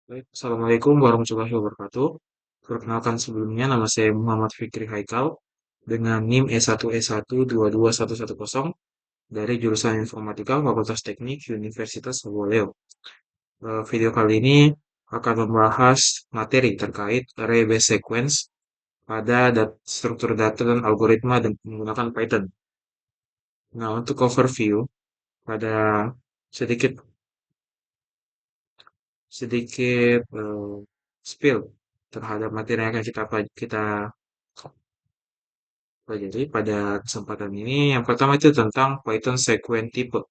Baik, Assalamualaikum warahmatullahi wabarakatuh. Perkenalkan sebelumnya, nama saya Muhammad Fikri Haikal dengan NIM E1E1 22110 dari jurusan Informatika Fakultas Teknik Universitas Surabaya. Video kali ini akan membahas materi terkait array-based sequence pada struktur data dan algoritma dan menggunakan Python. Nah, untuk overview, pada sedikit sedikit spill terhadap materi yang akan kita pelajari pada kesempatan ini. Yang pertama itu tentang Python sequence type.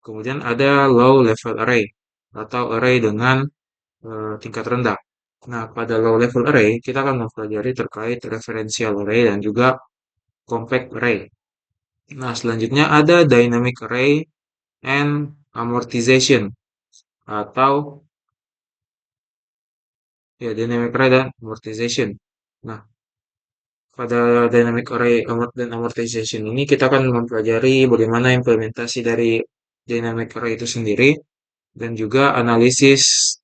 Kemudian ada low level array atau array dengan tingkat rendah. Nah, pada low level array kita akan mempelajari terkait referential array dan juga compact array. Nah, selanjutnya ada dynamic array and amortization atau ya dynamic array dan amortization. Nah, pada dynamic array dan amortization ini kita akan mempelajari bagaimana implementasi dari dynamic array itu sendiri dan juga analisis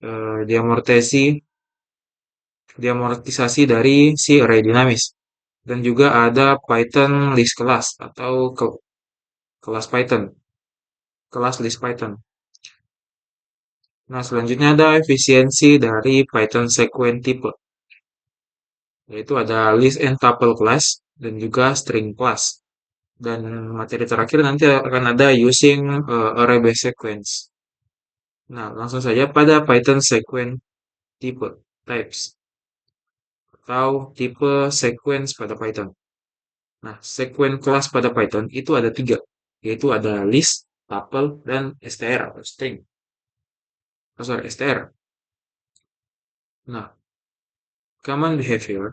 diamortisasi dari si array dinamis. Dan juga ada Python list class atau kelas Python, kelas list Python. Nah, selanjutnya ada efisiensi dari Python sequence type, yaitu ada list and tuple class dan juga string class. Dan materi terakhir nanti akan ada using array based sequence. Nah, langsung saja pada Python sequence type, types, atau tipe sequence pada Python. Nah, sequence kelas pada Python itu ada tiga, yaitu ada list, tuple, dan str atau string. Oh, sorry, str. Nah, common behavior,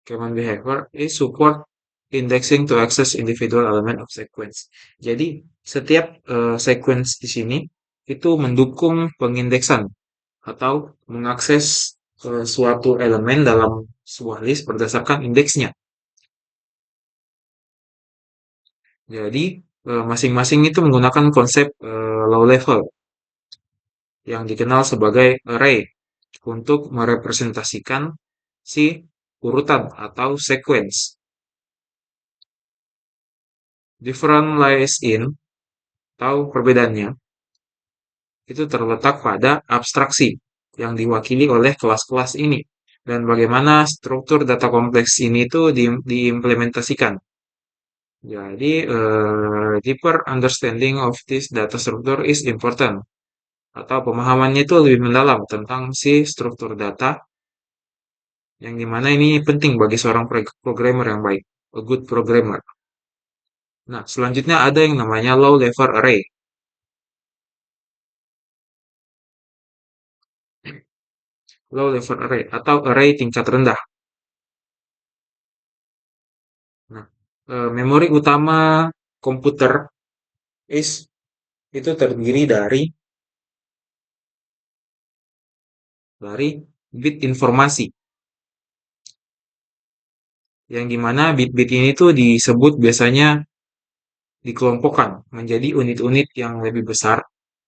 common behavior is support indexing to access individual element of sequence. Jadi, setiap sequence di sini itu mendukung pengindeksan atau mengakses suatu elemen dalam sebuah list berdasarkan indeksnya. Jadi, masing-masing itu menggunakan konsep low level yang dikenal sebagai array untuk merepresentasikan si urutan atau sequence. Different lies in, atau perbedaannya, itu terletak pada abstraksi yang diwakili oleh kelas-kelas ini dan bagaimana struktur data kompleks ini tuh diimplementasikan. Jadi, deeper understanding of this data structure is important. Atau pemahamannya itu lebih mendalam tentang si struktur data yang dimana ini penting bagi seorang programmer yang baik, a good programmer. Nah, selanjutnya ada yang namanya low level array. Low level array atau array tingkat rendah. Nah, memori utama komputer is itu terdiri dari bit informasi yang dimana bit-bit ini tuh disebut biasanya dikelompokkan menjadi unit-unit yang lebih besar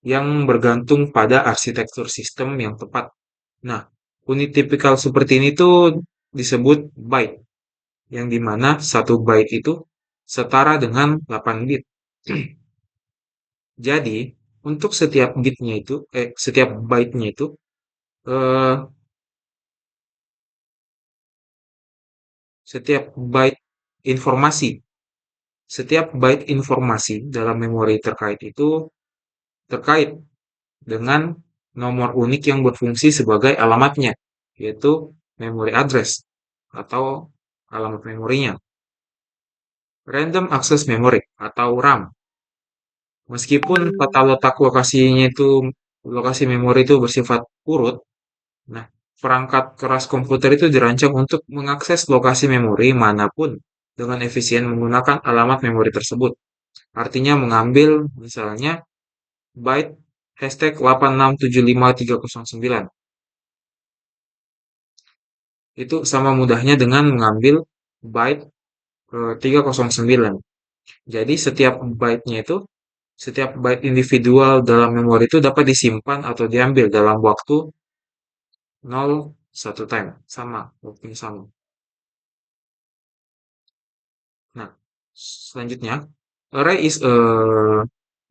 yang bergantung pada arsitektur sistem yang tepat. Nah, unit tipikal seperti ini tuh disebut byte, yang dimana satu byte itu setara dengan 8 bit. Jadi, untuk setiap byte-nya itu, eh, setiap byte informasi, setiap byte informasi dalam memori terkait itu terkait dengan nomor unik yang berfungsi sebagai alamatnya, yaitu memory address atau alamat memorinya. Random Access Memory atau RAM. Meskipun tata letak lokasi memori itu bersifat urut, nah perangkat keras komputer itu dirancang untuk mengakses lokasi memori manapun dengan efisien menggunakan alamat memori tersebut. Artinya mengambil misalnya byte hashtag 8675309. Itu sama mudahnya dengan mengambil byte 309. Jadi setiap byte-nya itu Setiap byte individual dalam memori itu dapat disimpan atau diambil dalam waktu 0, 1 time. Sama, waktunya sama. Nah, selanjutnya, array is a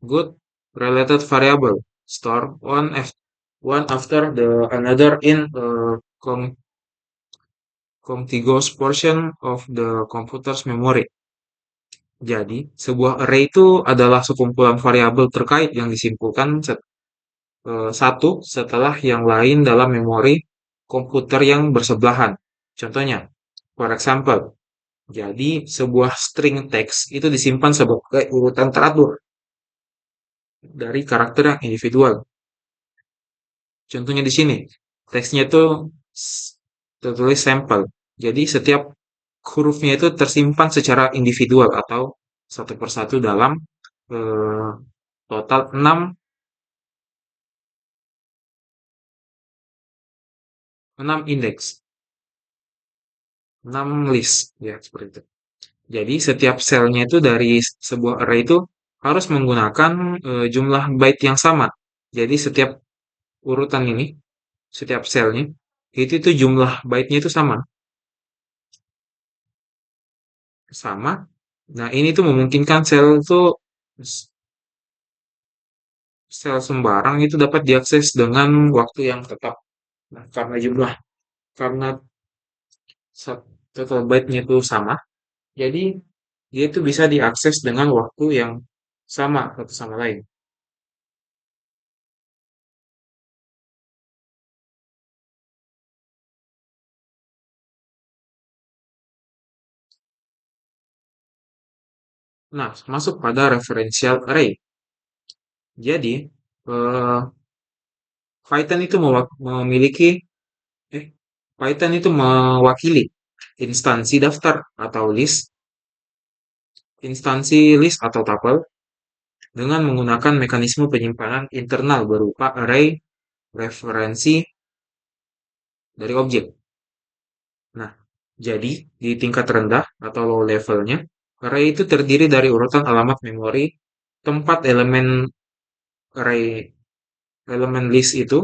good related variable. Store one after the another in a contiguous portion of the computer's memory. Jadi, sebuah array itu adalah sekumpulan variabel terkait yang disimpulkan satu setelah yang lain dalam memori komputer yang bersebelahan. Contohnya, for example, jadi sebuah string teks itu disimpan sebagai urutan teratur dari karakter yang individual. Contohnya di sini, teksnya itu tertulis sampel. Jadi setiap hurufnya itu tersimpan secara individual atau satu persatu dalam eh, total 6 indeks, 6 list ya seperti itu. Jadi setiap selnya itu dari sebuah array itu harus menggunakan jumlah byte yang sama. Jadi setiap urutan ini, setiap selnya itu jumlah byte-nya itu sama, sama. Nah, ini tuh memungkinkan sel sembarang itu dapat diakses dengan waktu yang tetap. Nah, karena total byte-nya itu sama, jadi dia itu bisa diakses dengan waktu yang sama satu sama lain. Nah, masuk pada referential array. Jadi, eh, Python itu memiliki eh Python itu mewakili instansi daftar atau list atau tuple dengan menggunakan mekanisme penyimpanan internal berupa array referensi dari objek. Nah, jadi di tingkat rendah atau low levelnya, array itu terdiri dari urutan alamat memori tempat array elemen list itu,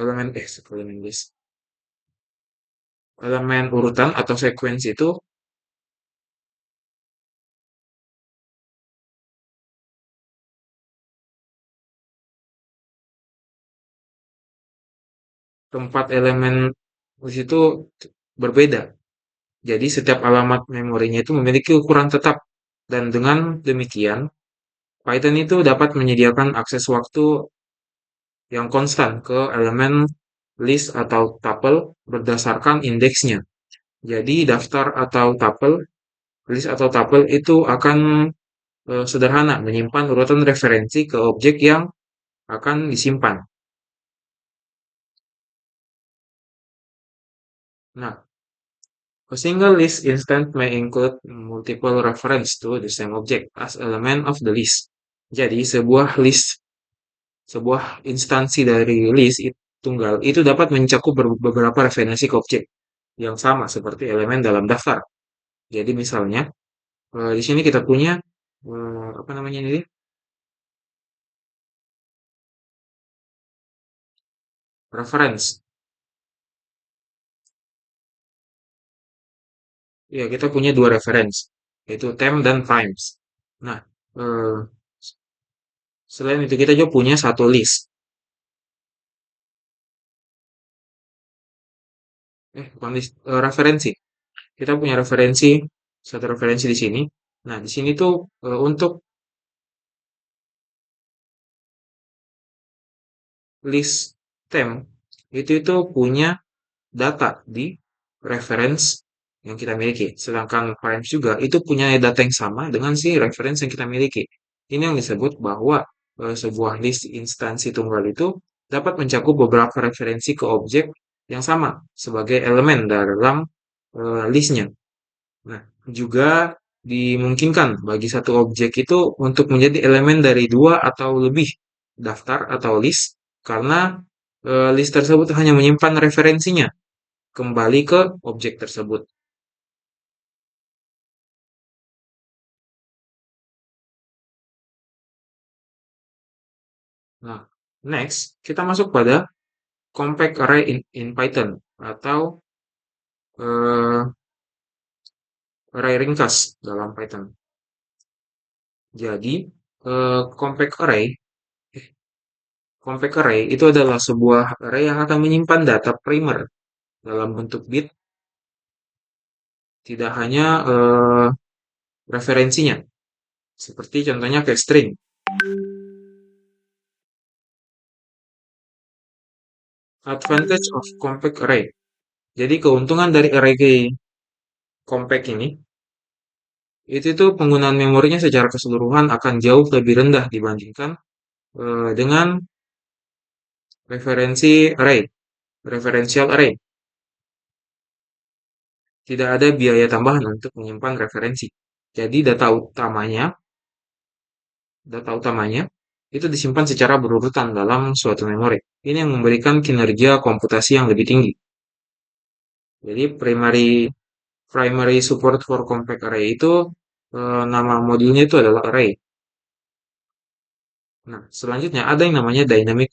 elemen list, elemen urutan atau sequence itu tempat elemen list itu berbeda. Jadi setiap alamat memorinya itu memiliki ukuran tetap. Dan dengan demikian, Python itu dapat menyediakan akses waktu yang konstan ke elemen list atau tuple berdasarkan indeksnya. Jadi daftar atau tuple, list atau tuple itu akan sederhana menyimpan urutan referensi ke objek yang akan disimpan. Nah, a single list instance may include multiple reference to the same object as element of the list. Jadi, sebuah instansi dari tunggal itu dapat mencakup beberapa referensi ke objek yang sama seperti elemen dalam daftar. Jadi misalnya di sini kita punya apa namanya ini? Reference. Ya, kita punya dua reference, yaitu temp dan times. Nah, eh, selain itu kita juga punya satu list. Bukan list, referensi. Kita punya satu referensi di sini. Nah, di sini tuh untuk list temp itu punya data di reference yang kita miliki. Sedangkan primes juga itu punya data yang sama dengan si reference yang kita miliki. Ini yang disebut bahwa sebuah list instansi tunggal itu dapat mencakup beberapa referensi ke objek yang sama sebagai elemen dalam listnya. Nah, juga dimungkinkan bagi satu objek itu untuk menjadi elemen dari dua atau lebih daftar atau list karena list tersebut hanya menyimpan referensinya kembali ke objek tersebut. Nah, next kita masuk pada compact array in Python atau eh, array ringkas dalam Python. Jadi, compact array, compact array itu adalah sebuah array yang akan menyimpan data primer dalam bentuk bit, tidak hanya referensinya. Seperti contohnya kayak string. Advantage of compact array. Jadi keuntungan dari array compact ini, itu tuh penggunaan memorinya secara keseluruhan akan jauh lebih rendah dibandingkan dengan referensi array, referential array. Tidak ada biaya tambahan untuk menyimpan referensi. Jadi data utamanya itu disimpan secara berurutan dalam suatu memori. Ini yang memberikan kinerja komputasi yang lebih tinggi. Jadi primary support for compact array itu nama modulnya itu adalah array. Nah, selanjutnya ada yang namanya dynamic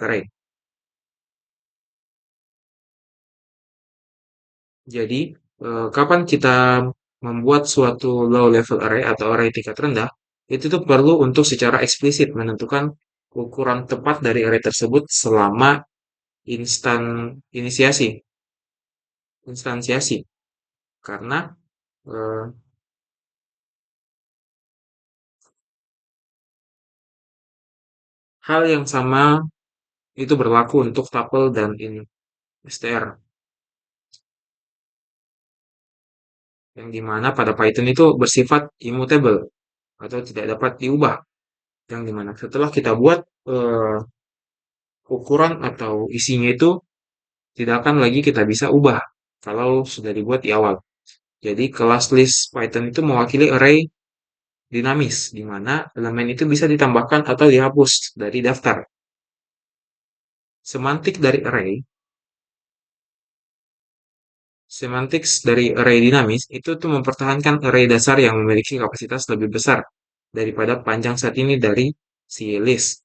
array. Jadi, kapan kita membuat suatu low level array atau array tingkat rendah, itu tuh perlu untuk secara eksplisit menentukan ukuran tepat dari array tersebut selama instan inisiasi, instansiasi. Karena eh, hal yang sama itu berlaku untuk tuple dan str, yang dimana pada Python itu bersifat immutable atau tidak dapat diubah. Yang dimana setelah kita buat eh, ukuran atau isinya itu tidak akan lagi kita bisa ubah kalau sudah dibuat di awal. Jadi kelas list Python itu mewakili array dinamis, di mana elemen itu bisa ditambahkan atau dihapus dari daftar. Semantik dari array, semantics dari array dinamis itu tuh mempertahankan array dasar yang memiliki kapasitas lebih besar daripada panjang saat ini dari si list.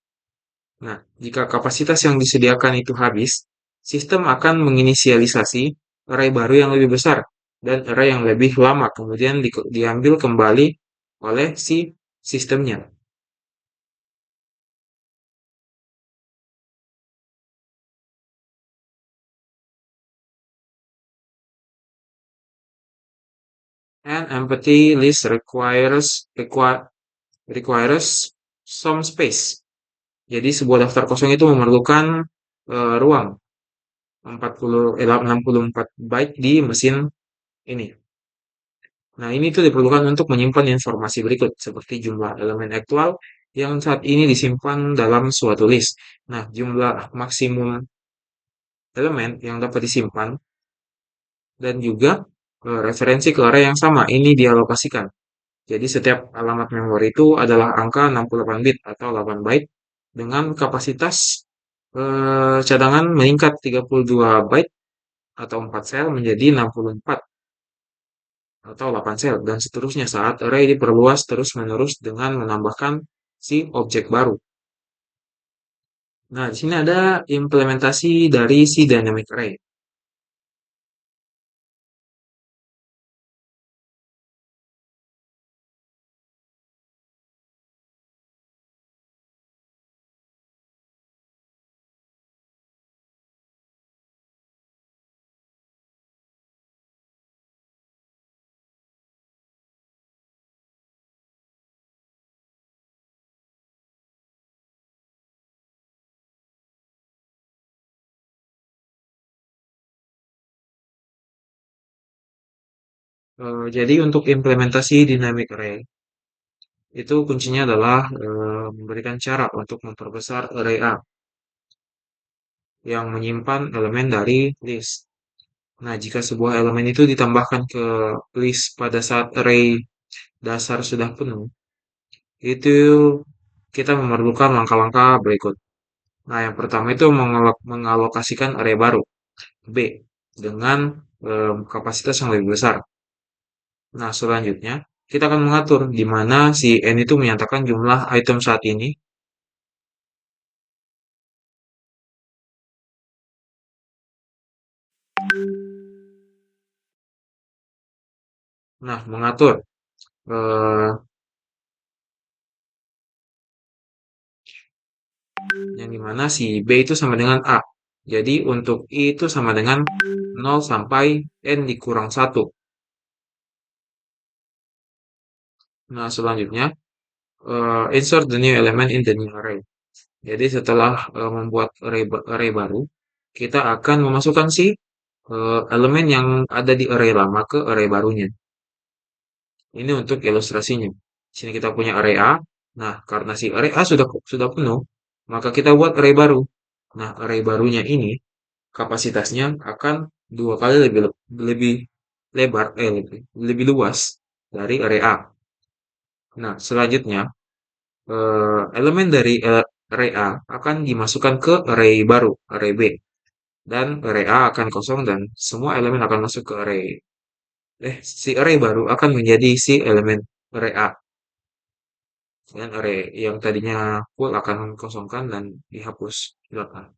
Nah, jika kapasitas yang disediakan itu habis, sistem akan menginisialisasi array baru yang lebih besar dan array yang lebih lama kemudian diambil kembali oleh si sistemnya. And empty list requires some space. Jadi sebuah daftar kosong itu memerlukan ruang 64 byte di mesin ini. Nah, ini tuh diperlukan untuk menyimpan informasi berikut, seperti jumlah elemen aktual yang saat ini disimpan dalam suatu list. Nah, jumlah maksimum elemen yang dapat disimpan dan juga referensi ke area yang sama, ini dialokasikan. Jadi setiap alamat memori itu adalah angka 68 bit atau 8 byte dengan kapasitas cadangan meningkat 32 byte atau 4 sel menjadi 64 atau 8 sel dan seterusnya saat array diperluas terus-menerus dengan menambahkan si objek baru. Nah, di sini ada implementasi dari si dynamic array. Jadi untuk implementasi dynamic array itu kuncinya adalah memberikan cara untuk memperbesar array A yang menyimpan elemen dari list. Nah, jika sebuah elemen itu ditambahkan ke list pada saat array dasar sudah penuh, itu kita memerlukan langkah-langkah berikut. Nah, yang pertama itu mengalokasikan array baru, B, dengan kapasitas yang lebih besar. Nah, selanjutnya kita akan mengatur di mana si N itu menyatakan jumlah item saat ini Nah, mengatur eh, yang dimana si B itu sama dengan A. Jadi untuk I itu sama dengan 0 sampai N dikurang 1. Nah, selanjutnya, insert the new element in the new array. Jadi setelah membuat array baru, kita akan memasukkan si elemen yang ada di array lama ke array barunya. Ini untuk ilustrasinya. Di sini kita punya array A. Nah, karena si array A sudah penuh, maka kita buat array baru. Nah, array barunya ini kapasitasnya akan dua kali lebih lebar, lebih luas dari array A. Nah, selanjutnya elemen dari array A akan dimasukkan ke array baru, array B. Dan array A akan kosong dan semua elemen akan masuk ke si array baru akan menjadi si elemen array A. Dan array yang tadinya full akan kosongkan dan dihapus di belakang.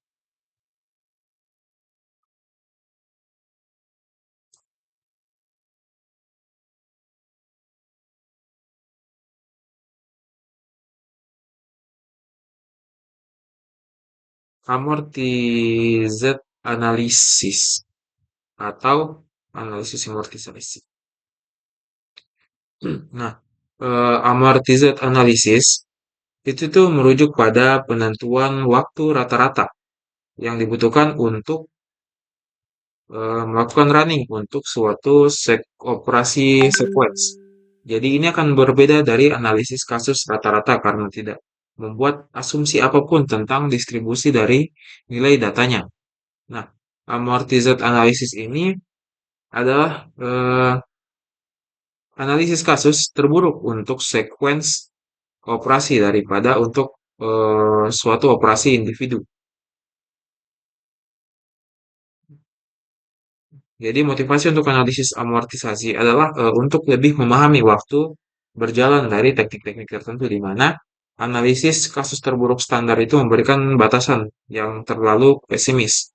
Amortized analysis atau analisis amortisasi. Nah, amortized analysis itu tuh merujuk pada penentuan waktu rata-rata yang dibutuhkan untuk melakukan running untuk suatu operasi sequence. Jadi ini akan berbeda dari analisis kasus rata-rata karena tidak membuat asumsi apapun tentang distribusi dari nilai datanya. Nah, amortized analysis ini adalah analisis kasus terburuk untuk sequence operasi daripada untuk suatu operasi individu. Jadi motivasi untuk analisis amortisasi adalah untuk lebih memahami waktu berjalan dari teknik-teknik tertentu di mana analisis kasus terburuk standar itu memberikan batasan yang terlalu pesimis.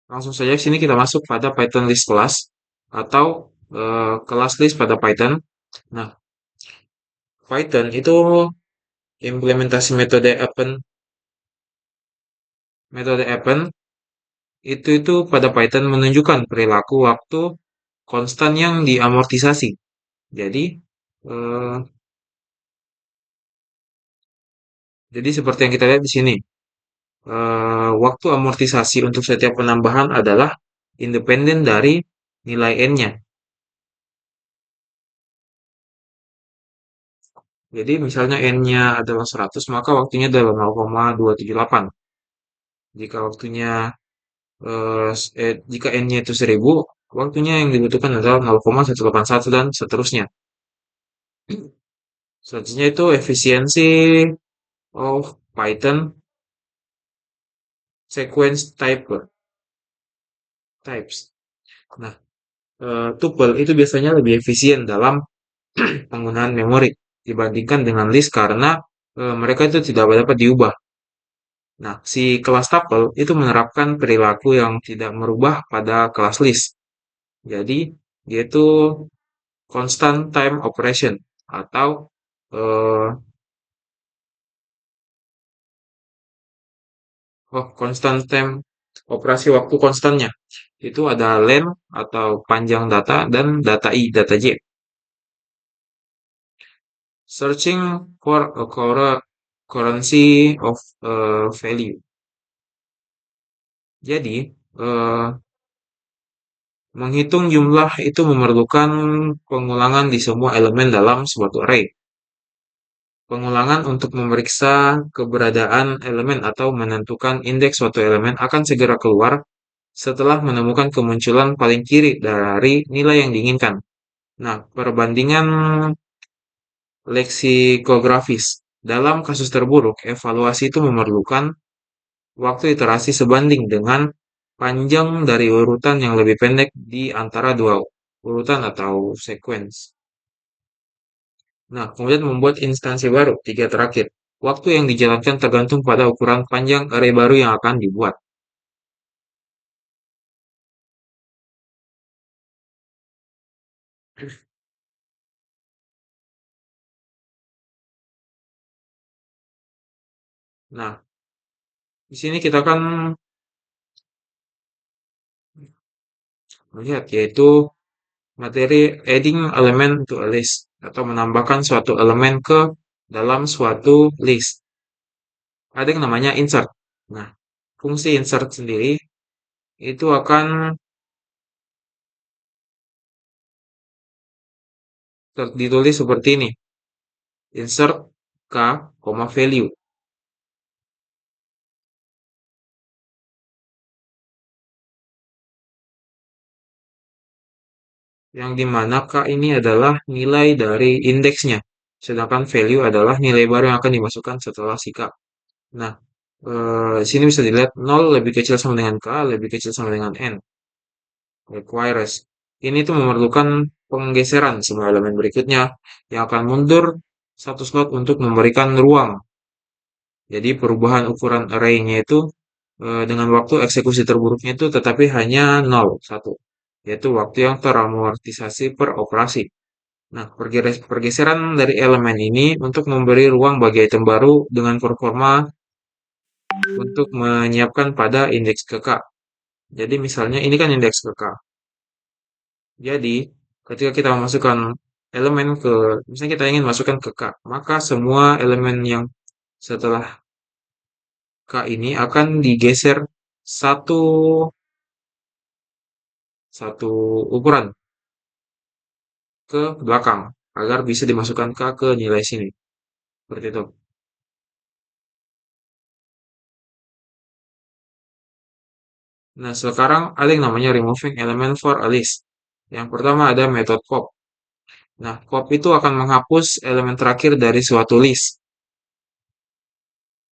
Langsung saja sini kita masuk pada Python list class atau kelas list pada Python. Nah, Python itu implementasi metode append itu pada Python menunjukkan perilaku waktu konstan yang diamortisasi. Jadi, eh, seperti yang kita lihat di sini, waktu amortisasi untuk setiap penambahan adalah independen dari nilai n-nya. Jadi misalnya n-nya adalah 100, maka waktunya adalah 0,278. Jika waktunya jika n-nya itu 1000, waktunya yang dibutuhkan adalah 0,181 dan seterusnya. Selanjutnya itu efisiensi of Python sequence types. Nah, tuple itu biasanya lebih efisien dalam penggunaan memori dibandingkan dengan list karena mereka itu tidak dapat diubah. Nah, si kelas tuple itu menerapkan perilaku yang tidak merubah pada kelas list. Jadi dia itu constant time operation atau eh, constant time operasi waktu konstannya. Itu ada length atau panjang data dan data I, data J. Searching for a currency of value. Jadi, eh, menghitung jumlah itu memerlukan pengulangan di semua elemen dalam suatu array. Pengulangan untuk memeriksa keberadaan elemen atau menentukan indeks suatu elemen akan segera keluar setelah menemukan kemunculan paling kiri dari nilai yang diinginkan. Nah, perbandingan leksikografis. Dalam kasus terburuk, evaluasi itu memerlukan waktu iterasi sebanding dengan panjang dari urutan yang lebih pendek di antara dua urutan atau sequence. Nah, kemudian membuat instansi baru, tiga terakhir. Waktu yang dijalankan tergantung pada ukuran panjang array baru yang akan dibuat. Nah, di sini kita akan melihat yaitu materi adding element to a list atau menambahkan suatu elemen ke dalam suatu list. Ada yang namanya insert. Nah, fungsi insert sendiri itu akan ditulis seperti ini. Insert k, value. Yang dimana k ini adalah nilai dari indeksnya. Sedangkan value adalah nilai baru yang akan dimasukkan setelah si k. Nah, di sini bisa dilihat 0 lebih kecil sama dengan k, lebih kecil sama dengan n. Requires. Ini tuh memerlukan penggeseran semua elemen berikutnya yang akan mundur satu slot untuk memberikan ruang. Jadi perubahan ukuran array-nya itu dengan waktu eksekusi terburuknya itu tetapi hanya 0, 1. Yaitu waktu yang teramortisasi per operasi. Nah, pergeseran dari elemen ini untuk memberi ruang bagi item baru dengan performa untuk menyiapkan pada indeks ke K. Jadi misalnya ini kan indeks ke K. Jadi ketika kita memasukkan elemen ke, misalnya kita ingin masukkan ke K, maka semua elemen yang setelah K ini akan digeser satu satu ukuran ke belakang agar bisa dimasukkan ke nilai sini. Seperti itu. Nah, sekarang ada yang namanya removing element for a list. Yang pertama ada metode pop. Nah, pop itu akan menghapus elemen terakhir dari suatu list.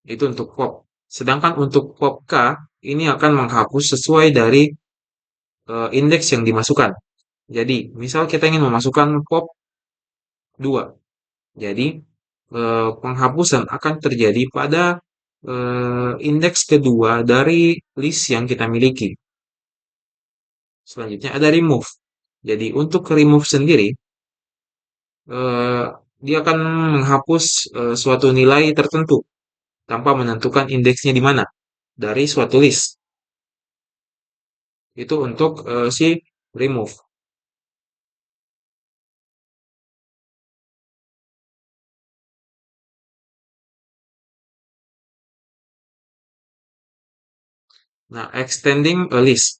Itu untuk pop. Sedangkan untuk pop K, ini akan menghapus sesuai dari indeks yang dimasukkan. Jadi, misal kita ingin memasukkan pop 2. Jadi, penghapusan akan terjadi pada indeks kedua dari list yang kita miliki. Selanjutnya ada remove. Jadi, untuk remove sendiri, eh, dia akan menghapus suatu nilai tertentu tanpa menentukan indeksnya di mana dari suatu list. Itu untuk si remove. Nah, extending a list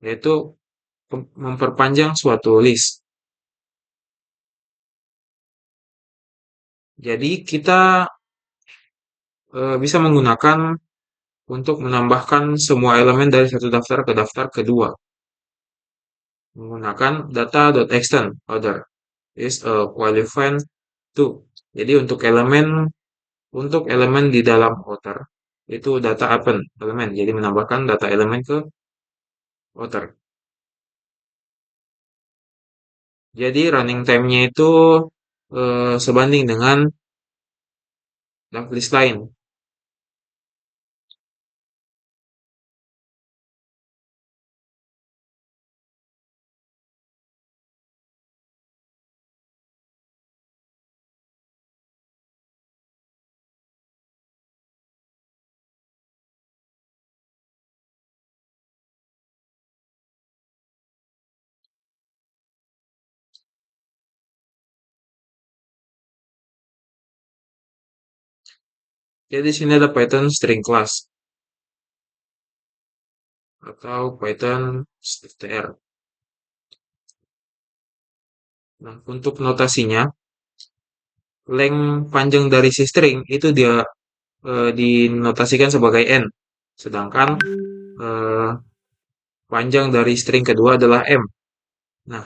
yaitu memperpanjang suatu list. Jadi kita bisa menggunakan untuk menambahkan semua elemen dari satu daftar ke daftar kedua menggunakan data.extend order is a qualified to. Jadi untuk elemen di dalam outer itu data append elemen. Jadi menambahkan data elemen ke outer. Jadi running time-nya itu sebanding dengan list lain. Jadi di sini ada Python string class atau Python str. Nah, untuk notasinya, length panjang dari si string itu dia dinotasikan sebagai n. Sedangkan eh, panjang dari string kedua adalah m. Nah,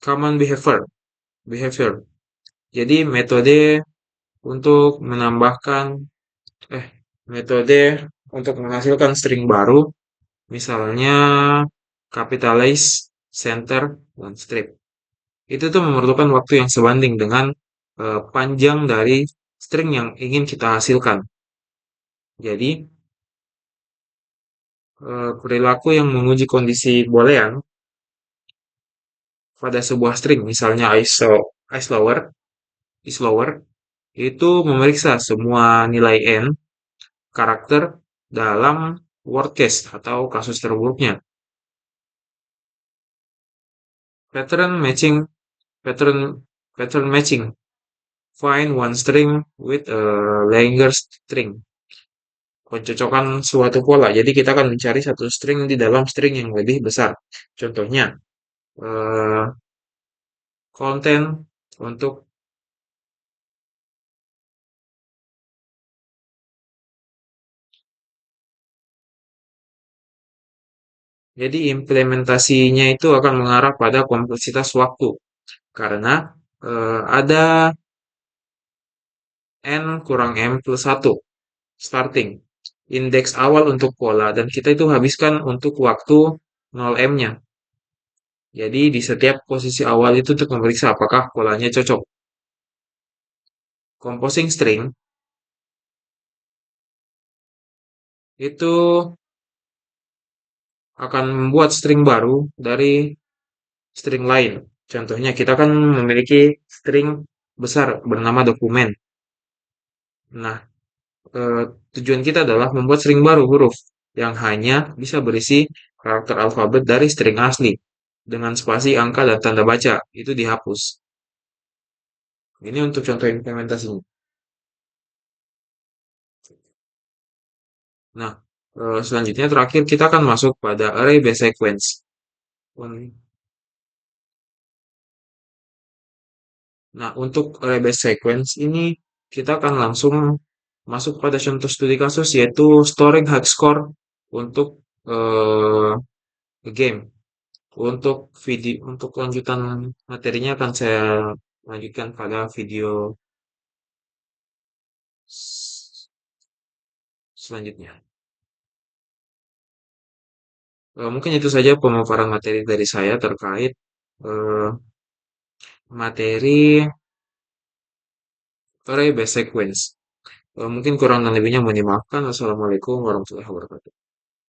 common behavior. Jadi untuk menambahkan eh metode untuk menghasilkan string baru, misalnya capitalize, center, dan strip. Itu tuh memerlukan waktu yang sebanding dengan panjang dari string yang ingin kita hasilkan. Jadi, perilaku yang menguji kondisi boolean pada sebuah string, misalnya is lower, itu memeriksa semua nilai n karakter dalam word case atau kasus terburuknya. Pattern matching, pattern pattern matching. Find one string with a longer string. Pencocokan suatu pola. Jadi kita akan mencari satu string di dalam string yang lebih besar. Contohnya, eh, konten untuk jadi implementasinya itu akan mengarah pada kompleksitas waktu karena ada n kurang m plus 1 starting indeks awal untuk pola dan kita itu habiskan untuk waktu 0m-nya. Jadi di setiap posisi awal itu untuk memeriksa apakah polanya cocok. Composing string itu akan membuat string baru dari string lain. Contohnya kita kan memiliki string besar bernama dokumen. Nah, eh, tujuan kita adalah membuat string baru huruf yang hanya bisa berisi karakter alfabet dari string asli dengan spasi, angka, dan tanda baca. Itu dihapus. Ini untuk contoh implementasinya. Nah, selanjutnya terakhir kita akan masuk pada array base sequence. Nah, untuk array base sequence ini kita akan langsung masuk pada contoh studi kasus yaitu storing high score untuk eh, game. Untuk lanjutan materinya akan saya lanjutkan pada video selanjutnya. Mungkin itu saja pemaparan materi dari saya terkait eh, materi array base sequence. Mungkin kurang dan lebihnya mohon dimaafkan. Wassalamualaikum warahmatullahi wabarakatuh.